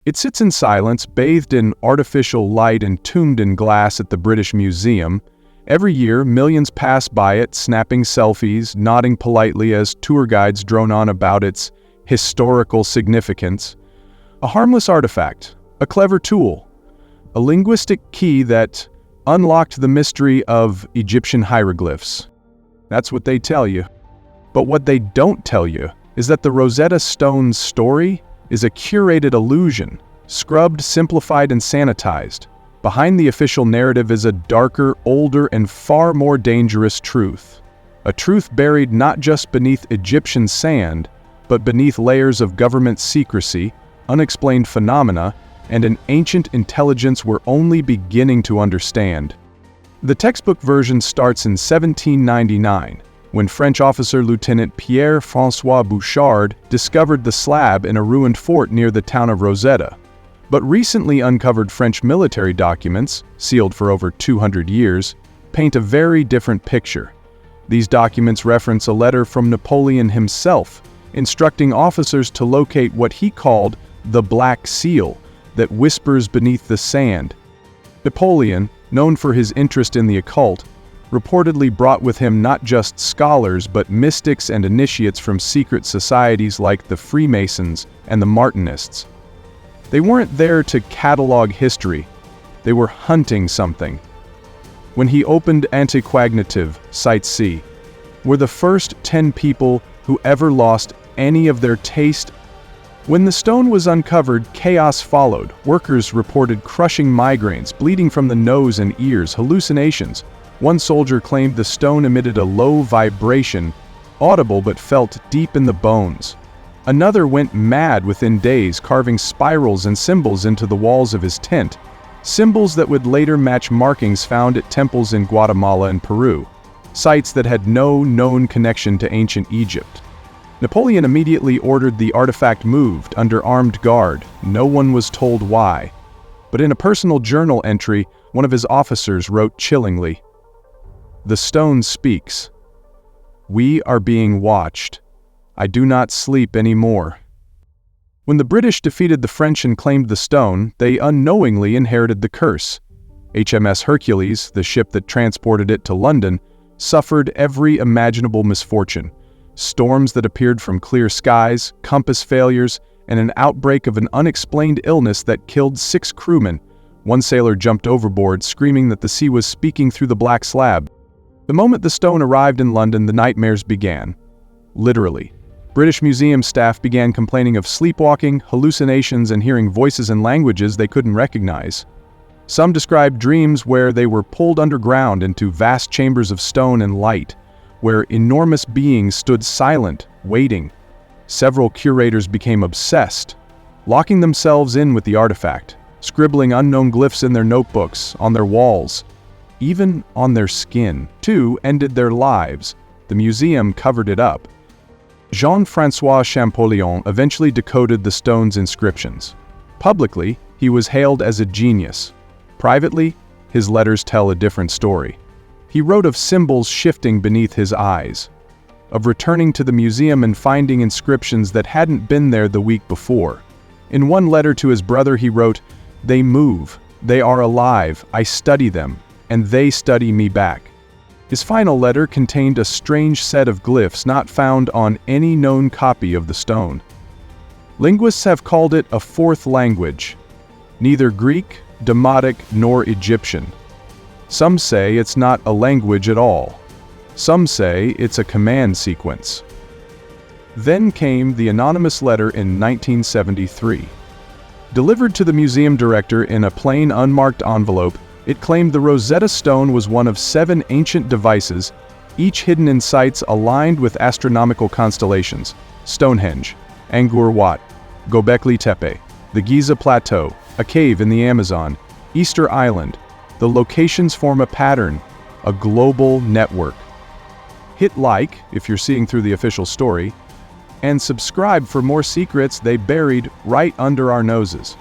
It sits in silence, bathed in artificial light and tombed in glass at the British Museum. Every year, millions pass by it, snapping selfies, nodding politely as tour guides drone on about its historical significance. A harmless artifact, a clever tool, a linguistic key that unlocked the mystery of Egyptian hieroglyphs. That's what they tell you. But what they don't tell you is that the Rosetta Stone's story is a curated illusion, scrubbed, simplified, and sanitized. Behind the official narrative is a darker, older, and far more dangerous truth. A truth buried not just beneath Egyptian sand, but beneath layers of government secrecy, unexplained phenomena, and an ancient intelligence we're only beginning to understand. The textbook version starts in 1799, when French officer Lieutenant Pierre-François Bouchard discovered the slab in a ruined fort near the town of Rosetta. But recently uncovered French military documents, sealed for over 200 years, paint a very different picture. These documents reference a letter from Napoleon himself, instructing officers to locate what he called the Black Seal that whispers beneath the sand. Napoleon, known for his interest in the occult, reportedly brought with him not just scholars but mystics and initiates from secret societies like the Freemasons and the Martinists. They weren't there to catalog history, they were hunting something. When he opened Antiquative, Site C, were the first 10 people who ever lost any of their taste. When the stone was uncovered, chaos followed. Workers reported crushing migraines, bleeding from the nose and ears, hallucinations. One soldier claimed the stone emitted a low vibration, audible but felt deep in the bones. Another went mad within days, carving spirals and symbols into the walls of his tent, symbols that would later match markings found at temples in Guatemala and Peru, sites that had no known connection to ancient Egypt. Napoleon immediately ordered the artifact moved under armed guard. No one was told why. But in a personal journal entry, one of his officers wrote chillingly, "The stone speaks. We are being watched. I do not sleep anymore." When the British defeated the French and claimed the stone, they unknowingly inherited the curse. HMS Hercules, the ship that transported it to London, suffered every imaginable misfortune. Storms that appeared from clear skies, compass failures, and an outbreak of an unexplained illness that killed 6 crewmen. One sailor jumped overboard, screaming that the sea was speaking through the black slab. The moment the stone arrived in London, the nightmares began. Literally. British Museum staff began complaining of sleepwalking, hallucinations, and hearing voices in languages they couldn't recognize. Some described dreams where they were pulled underground into vast chambers of stone and light, where enormous beings stood silent, waiting. Several curators became obsessed, locking themselves in with the artifact, scribbling unknown glyphs in their notebooks, on their walls, even on their skin. 2 ended their lives. The museum covered it up. Jean-François Champollion eventually decoded the stone's inscriptions. Publicly, he was hailed as a genius. Privately, his letters tell a different story. He wrote of symbols shifting beneath his eyes, of returning to the museum and finding inscriptions that hadn't been there the week before. In one letter to his brother he wrote, "They move, they are alive, I study them, and they study me back." His final letter contained a strange set of glyphs not found on any known copy of the stone. Linguists have called it a 4th language, neither Greek, Demotic, nor Egyptian. Some say it's not a language at all. Some say it's a command sequence. Then came the anonymous letter in 1973. Delivered to the museum director in a plain, unmarked envelope, it claimed the Rosetta Stone was one of 7 ancient devices, each hidden in sites aligned with astronomical constellations: Stonehenge, Angkor Wat, Göbekli Tepe, the Giza Plateau, a cave in the Amazon, Easter Island. The locations form a pattern, a global network. Hit like if you're seeing through the official story, and subscribe for more secrets they buried right under our noses.